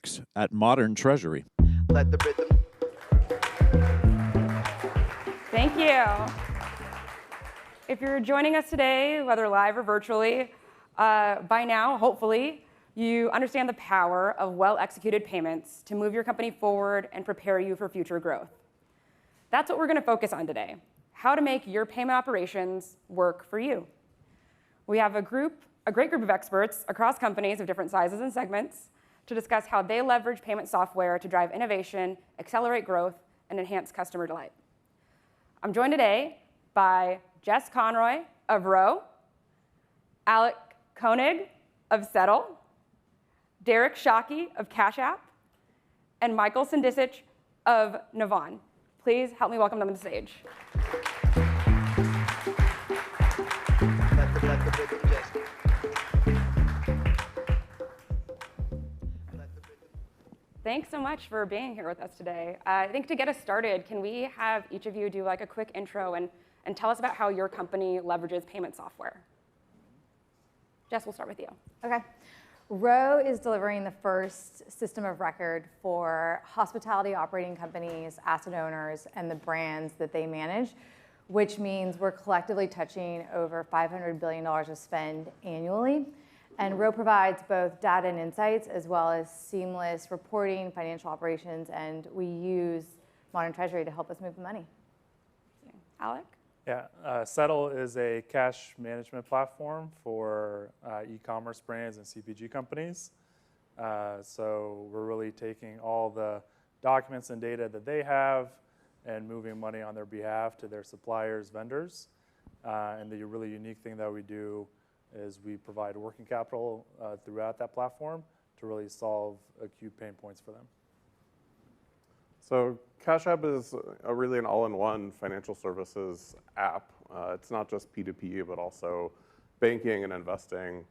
Frakes at Modern Treasury. Let the rhythm. Thank you. If you're joining us today, whether live or virtually, by now, hopefully, you understand the power of well-executed payments to move your company forward and prepare you for future growth. That's what we're going to focus on today, how to make your payment operations work for you. We have a great group of experts across companies of different sizes and segments to discuss how they leverage payment software to drive innovation, accelerate growth, and enhance customer delight. I'm joined today by Jess Conroy of Row, Alek Koenig of Settle, Derek Shockey of Cash App, and Michael Sindicich of Navan. Please help me welcome them to the stage. Let the rhythm, Jess. Thanks so much for being here with us today. I think to get us started, can we have each of you do like a quick intro and tell us about how your company leverages payment software? Jess, we'll start with you. Okay. Row is delivering the first system of record for hospitality operating companies, asset owners, and the brands that they manage, which means we're collectively touching over $500 billion of spend annually. And Row provides both data and insights, as well as seamless reporting, financial operations, and we use Modern Treasury to help us move the money. Alek? Yeah, Settle is a cash management platform for e-commerce brands and CPG companies. So we're really taking all the documents and data that they have and moving money on their behalf to their suppliers, vendors. And the really unique thing that we do is we provide working capital throughout that platform to really solve acute pain points for them. So Cash App is really an all-in-one financial services app. It's not just P2P, but also banking and investing.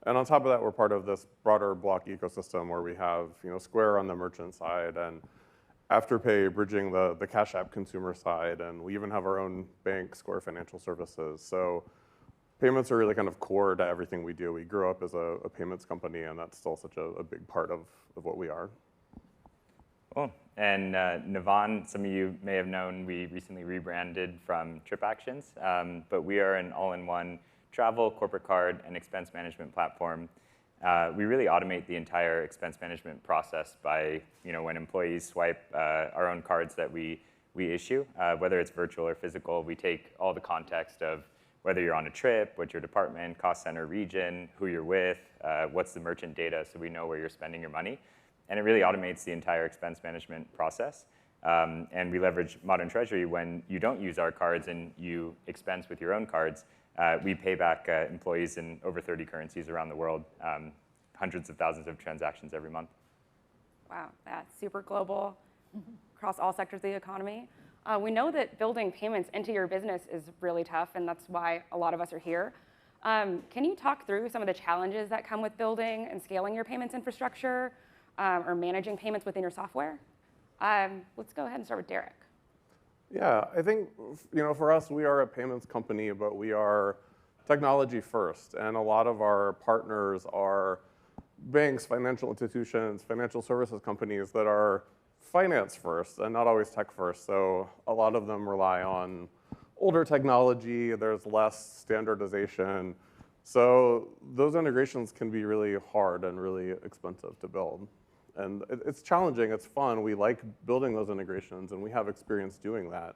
And on top of that, we're part of this broader Block ecosystem where we have Square on the merchant side and Afterpay bridging the Cash App consumer side. And we even have our own bank, Square Financial Services. So payments are really kind of core to everything we do. We grew up as a payments company, and that's still such a big part of what we are. Cool. And Navan, some of you may have known, we recently rebranded from TripActions, but we are an all-in-one travel, corporate card, and expense management platform. We really automate the entire expense management process by, when employees swipe our own cards that we issue, whether it's virtual or physical, we take all the context of whether you're on a trip, what's your department, cost center, region, who you're with, what's the merchant data, so we know where you're spending your money. And it really automates the entire expense management process. And we leverage Modern Treasury when you don't use our cards and you expense with your own cards. We pay back employees in over 30 currencies around the world, hundreds of thousands of transactions every month. Wow, that's super global across all sectors of the economy. We know that building payments into your business is really tough, and that's why a lot of us are here. Can you talk through some of the challenges that come with building and scaling your payments infrastructure or managing payments within your software? Let's go ahead and start with Derek. Yeah, I think for us, we are a payments company, but we are technology first. And a lot of our partners are banks, financial institutions, financial services companies that are finance first and not always tech first. So a lot of them rely on older technology. There's less standardization. So those integrations can be really hard and really expensive to build. And it's challenging, it's fun. We like building those integrations, and we have experience doing that.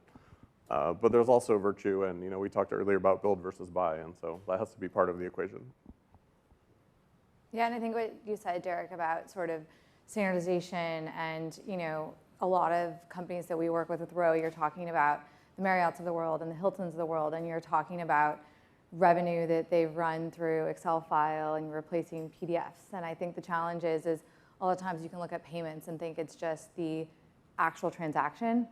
But there's also virtue, and we talked earlier about build versus buy, and so that has to be part of the equation. Yeah, and I think what you said, Derek, about sort of standardization and a lot of companies that we work with Row, you're talking about the Marriotts of the world and the Hiltons of the world, and you're talking about revenue that they've run through Excel file and replacing PDFs. And I think the challenge is a lot of times you can look at payments and think it's just the actual transaction,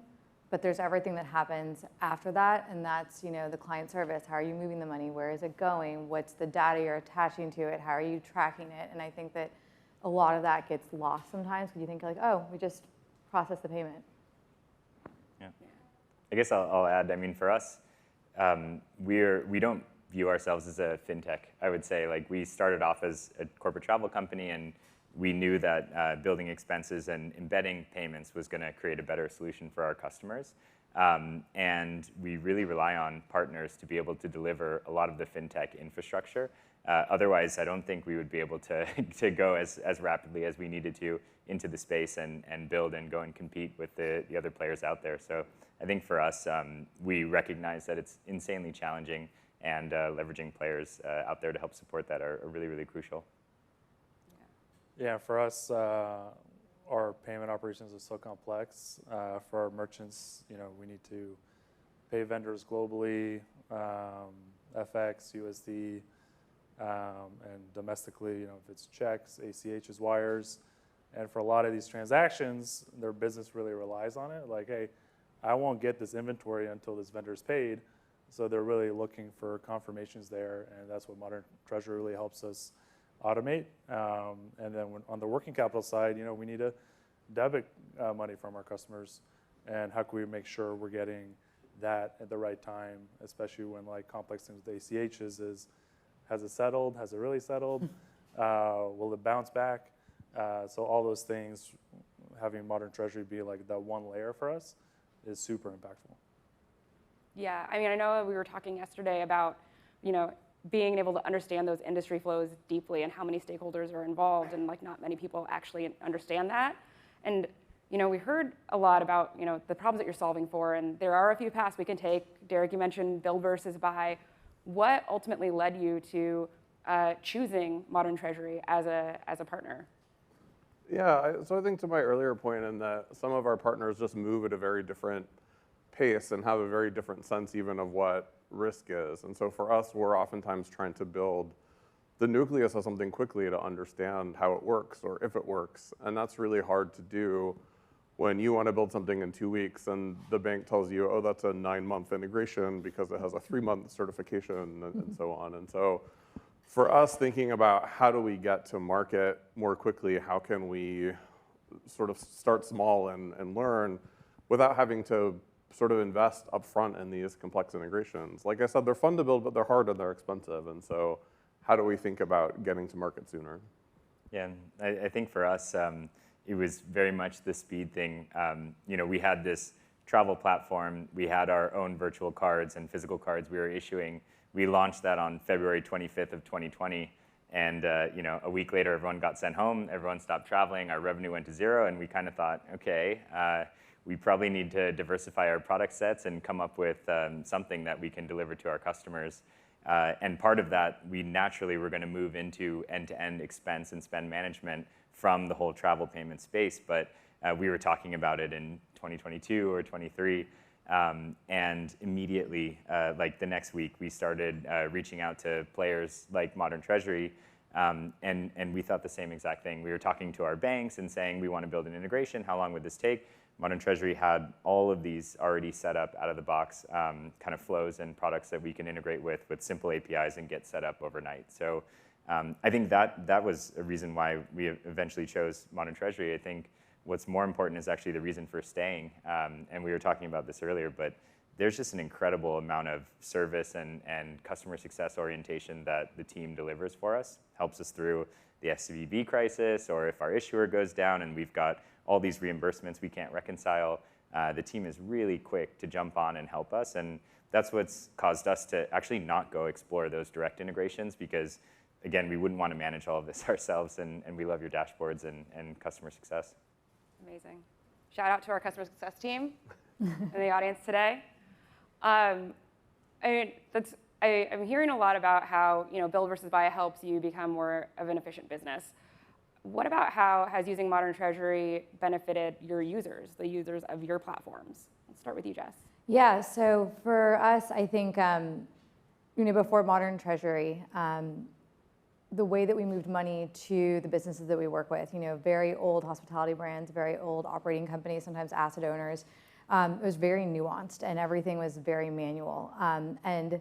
but there's everything that happens after that, and that's the client service. How are you moving the money? Where is it going? What's the data you're attaching to it? How are you tracking it? And I think that a lot of that gets lost sometimes because you think like, oh, we just process the payment. Yeah. I guess I'll add, for us, we don't view ourselves as a fintech. I would say we started off as a corporate travel company, and we knew that building expenses and embedding payments was going to create a better solution for our customers. And we really rely on partners to be able to deliver a lot of the fintech infrastructure. Otherwise, I don't think we would be able to, to go as rapidly as we needed to into the space and build and go and compete with the other players out there. So I think for us, we recognize that it's insanely challenging, and leveraging players out there to help support that are really, really crucial. Yeah, for us, our payment operations are so complex. For our merchants, we need to pay vendors globally, FX, USD, and domestically, if it's checks, ACHs, wires. And for a lot of these transactions, their business really relies on it. Like, hey, I won't get this inventory until this vendor's paid. So they're really looking for confirmations there, and that's what Modern Treasury really helps us automate. And then on the working capital side, we need to debit money from our customers, and how can we make sure we're getting that at the right time, especially when like complex things with ACHs is, has it settled? Has it really settled? Will it bounce back? So all those things, having Modern Treasury be like that one layer for us is super impactful. Yeah, I mean, I know we were talking yesterday about, being able to understand those industry flows deeply and how many stakeholders are involved, and like not many people actually understand that. And we heard a lot about the problems that you're solving for, and there are a few paths we can take. Derek, you mentioned build versus buy. What ultimately led you to choosing Modern Treasury as a partner? Yeah, so I think to my earlier point in that some of our partners just move at a very different pace and have a very different sense even of what risk is. And so for us, we're oftentimes trying to build the nucleus of something quickly to understand how it works or if it works. And that's really hard to do when you want to build something in 2 weeks and the bank tells you, oh, that's a 9-month integration because it has a 3-month certification and so on. And so for us, thinking about how do we get to market more quickly, how can we sort of start small and learn without having to sort of invest upfront in these complex integrations. Like I said, they're fun to build, but they're hard and they're expensive. And so how do we think about getting to market sooner? Yeah, I think for us, it was very much the speed thing. We had this travel platform. We had our own virtual cards and physical cards we were issuing. We launched that on February 25th of 2020. And a week later, everyone got sent home. Everyone stopped traveling. Our revenue went to zero. And we kind of thought, OK, we probably need to diversify our product sets and come up with something that we can deliver to our customers. And part of that, we naturally were going to move into end-to-end expense and spend management from the whole travel payment space. But we were talking about it in 2022 or 23. And immediately, like the next week, we started reaching out to players like Modern Treasury. And we thought the same exact thing. We were talking to our banks and saying, we want to build an integration. How long would this take? Modern Treasury had all of these already set up out of the box kind of flows and products that we can integrate with simple APIs and get set up overnight. So I think that was a reason why we eventually chose Modern Treasury. I think what's more important is actually the reason for staying. And we were talking about this earlier, but there's just an incredible amount of service and customer success orientation that the team delivers for us. Helps us through the SVB crisis, or if our issuer goes down and we've got all these reimbursements we can't reconcile, the team is really quick to jump on and help us. And that's what's caused us to actually not go explore those direct integrations because, again, we wouldn't want to manage all of this ourselves, and we love your dashboards and customer success. Amazing. Shout out to our customer success team in the audience today. I'm hearing a lot about how build versus buy helps you become more of an efficient business. What about how has using Modern Treasury benefited your users, the users of your platforms? Let's start with you, Jess. Yeah, so for us, I think before Modern Treasury, the way that we moved money to the businesses that we work with, very old hospitality brands, very old operating companies, sometimes asset owners, it was very nuanced and everything was very manual. And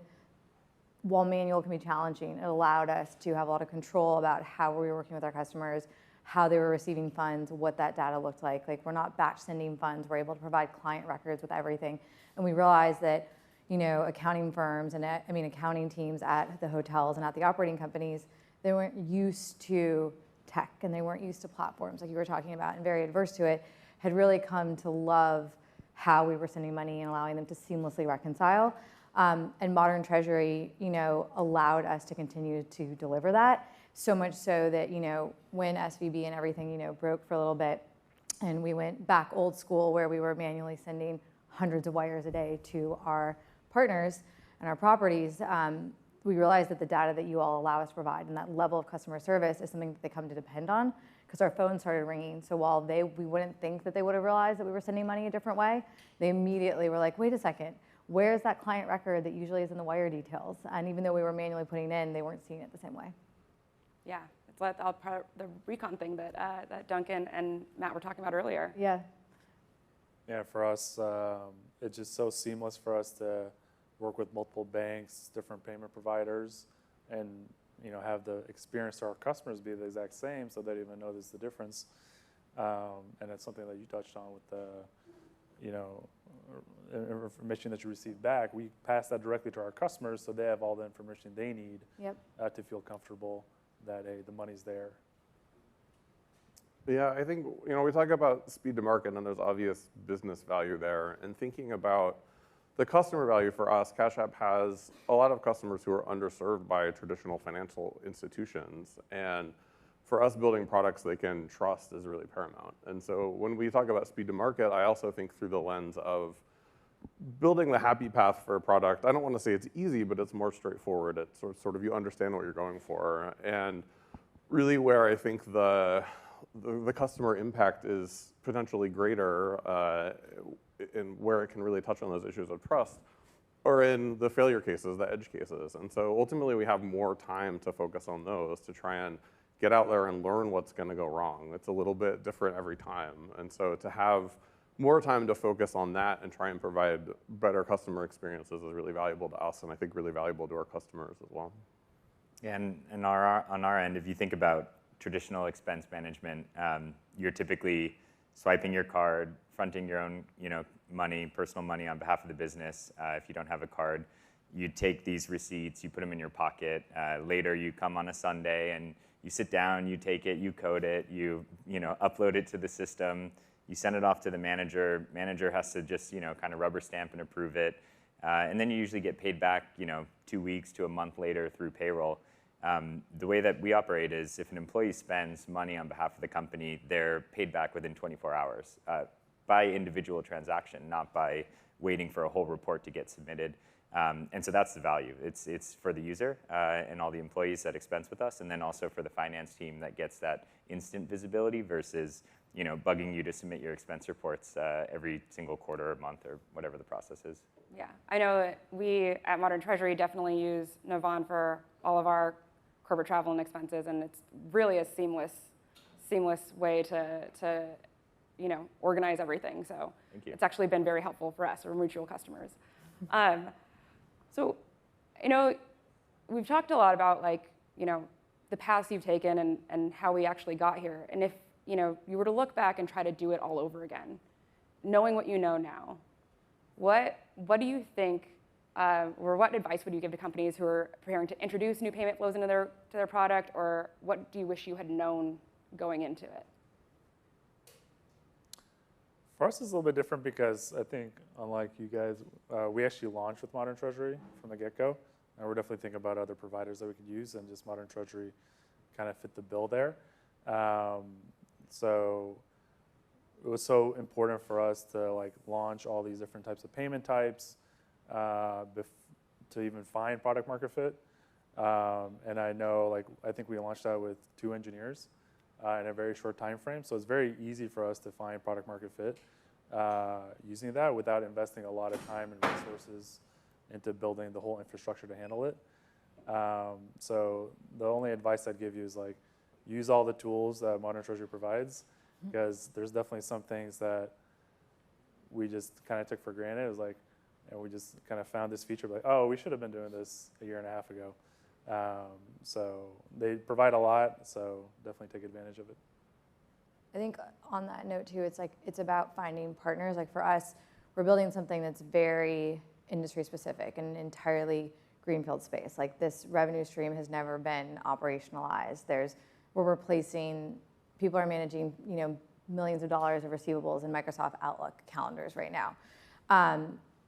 while manual can be challenging, it allowed us to have a lot of control about how we were working with our customers, how they were receiving funds, what that data looked like. Like, we're not batch sending funds. We're able to provide client records with everything. And we realized that, accounting firms and accounting teams at the hotels and at the operating companies, they weren't used to tech and they weren't used to platforms like you were talking about and very adverse to it, had really come to love how we were sending money and allowing them to seamlessly reconcile. And modern Treasury, allowed us to continue to deliver that. So much so that, when SVB and everything, broke for a little bit, and we went back old school where we were manually sending hundreds of wires a day to our partners and our properties, we realized that the data that you all allow us to provide and that level of customer service is something that they come to depend on, because our phones started ringing. So while we wouldn't think that they would have realized that we were sending money a different way, they immediately were like, wait a second, where's that client record that usually is in the wire details? And even though we were manually putting it in, they weren't seeing it the same way. Yeah, it's like the recon thing that Duncan and Matt were talking about earlier. Yeah. Yeah, for us, it's just so seamless for us to work with multiple banks, different payment providers, and have the experience to our customers be the exact same, so they don't even notice the difference. And it's something that you touched on with the, information that you receive back. We pass that directly to our customers, so they have all the information they need to feel comfortable that the money's there. Yeah, I think, we talk about speed to market and there's obvious business value there. And thinking about the customer value for us, Cash App has a lot of customers who are underserved by traditional financial institutions. And for us, building products they can trust is really paramount. And so when we talk about speed to market, I also think through the lens of building the happy path for a product. I don't want to say it's easy, but it's more straightforward. It's sort of you understand what you're going for. And really where I think the customer impact is potentially greater in where it can really touch on those issues of trust, or in the failure cases, the edge cases. And so ultimately we have more time to focus on those to try and get out there and learn what's going to go wrong. It's a little bit different every time. And so to have more time to focus on that and try and provide better customer experiences is really valuable to us, and I think really valuable to our customers as well. And on our end, if you think about traditional expense management, you're typically swiping your card, fronting your own money, personal money on behalf of the business. If you don't have a card, you take these receipts, you put them in your pocket. Later, you come on a Sunday and you sit down, you take it, you code it, you upload it to the system, you send it off to the manager. Manager has to just kind of rubber stamp and approve it, and then you usually get paid back 2 weeks to a month later through payroll. The way that we operate is if an employee spends money on behalf of the company, they're paid back within 24 hours by individual transaction, not by waiting for a whole report to get submitted. And so that's the value. It's for the user and all the employees that expense with us, and then also for the finance team that gets that instant visibility versus bugging you to submit your expense reports every single quarter or month or whatever the process is. Yeah, I know we at Modern Treasury definitely use Navan for all of our corporate travel and expenses, and it's really a seamless way to organize everything. So it's actually been very helpful for us. We're mutual customers. So we've talked a lot about the paths you've taken and how we actually got here. And if you were to look back and try to do it all over again, knowing what you know now, what do you think, or what advice would you give to companies who are preparing to introduce new payment flows into their product, or what do you wish you had known going into it? For us, it's a little bit different because I think, unlike you guys, we actually launched with Modern Treasury from the get-go, and we're definitely thinking about other providers that we could use, and just Modern Treasury kind of fit the bill there. So it was so important for us to launch all these different types of payment types to even find product market fit. And I know, I think we launched that with 2 engineers in a very short time frame. So it's very easy for us to find product market fit using that without investing a lot of time and resources into building the whole infrastructure to handle it. So the only advice I'd give you is use all the tools that Modern Treasury provides, because there's definitely some things that we just kind of took for granted. It was and we just kind of found this feature, oh, we should have been doing this a year and a half ago. So they provide a lot, so definitely take advantage of it. I think on that note too, it's about finding partners. For us, we're building something that's very industry specific and entirely greenfield space. This revenue stream has never been operationalized. There's we're replacing, people are managing, millions of dollars of receivables in Microsoft Outlook calendars right now.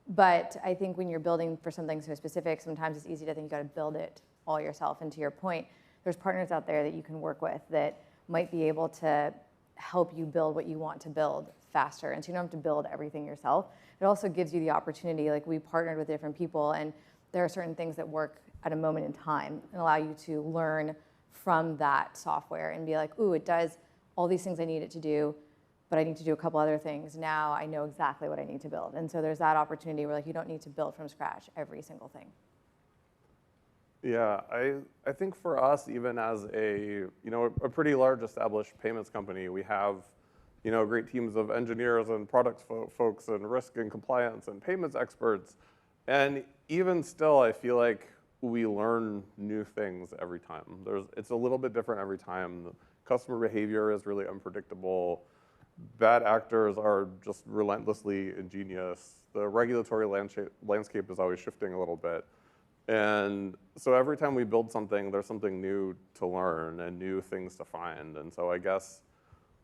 But I think when you're building for something so specific, sometimes it's easy to think you got to build it all yourself. And to your point, there's partners out there that you can work with that might be able to help you build what you want to build faster. And so you don't have to build everything yourself. It also gives you the opportunity, like we partnered with different people, and there are certain things that work at a moment in time and allow you to learn from that software and be like, ooh, it does all these things I need it to do, but I need to do a couple other things. Now I know exactly what I need to build. And so there's that opportunity where like you don't need to build from scratch every single thing. Yeah, I think for us, even as a pretty large established payments company, we have great teams of engineers and product folks and risk and compliance and payments experts. And even still, I feel like we learn new things every time. It's a little bit different every time. Customer behavior is really unpredictable. Bad actors are just relentlessly ingenious. The regulatory landscape is always shifting a little bit. And so every time we build something, there's something new to learn and new things to find. And so I guess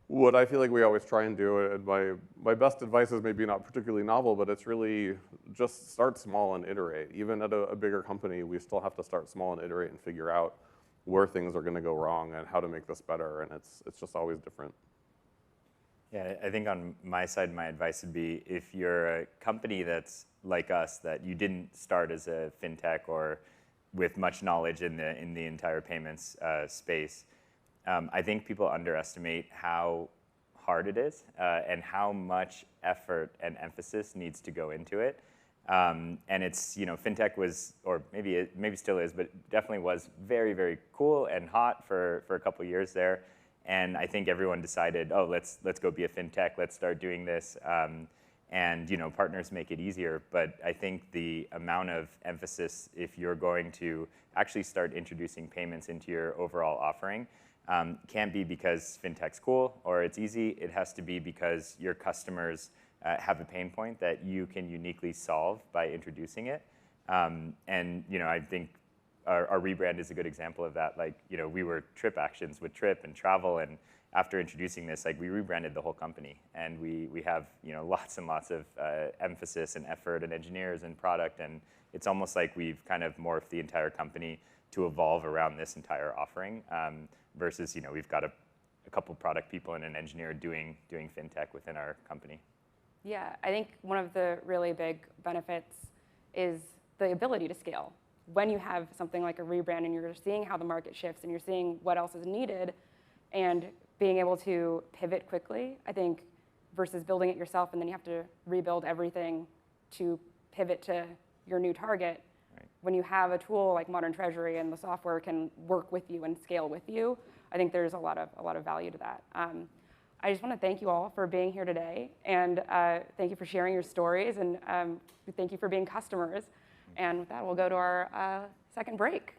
what I feel like we always try and do, and my best advice is maybe not particularly novel, but it's really just start small and iterate. Even at a bigger company, we still have to start small and iterate and figure out where things are going to go wrong and how to make this better. And it's just always different. Yeah, I think on my side, my advice would be if you're a company that's like us, that you didn't start as a fintech or with much knowledge in the entire payments space, I think people underestimate how hard it is and how much effort and emphasis needs to go into it. And it's, fintech was, or maybe still is, but definitely was very, very cool and hot for a couple years there. And I think everyone decided, oh, let's go be a fintech, let's start doing this. And partners make it easier. But I think the amount of emphasis, if you're going to actually start introducing payments into your overall offering, can't be because fintech's cool or it's easy. It has to be because your customers have a pain point that you can uniquely solve by introducing it. And I think our rebrand is a good example of that. Like, we were Trip Actions with Trip and Travel, and after introducing this, like, we rebranded the whole company, and we have lots and lots of emphasis and effort and engineers and product, and it's almost like we've kind of morphed the entire company to evolve around this entire offering. Versus, we've got a couple product people and an engineer doing fintech within our company. Yeah, I think one of the really big benefits is the ability to scale. When you have something like a rebrand and you're seeing how the market shifts and you're seeing what else is needed and being able to pivot quickly, I think, versus building it yourself and then you have to rebuild everything to pivot to your new target. Right. When you have a tool like Modern Treasury and the software can work with you and scale with you, I think there's a lot of value to that. I just want to thank you all for being here today, and thank you for sharing your stories, and thank you for being customers. And with that, we'll go to our second break.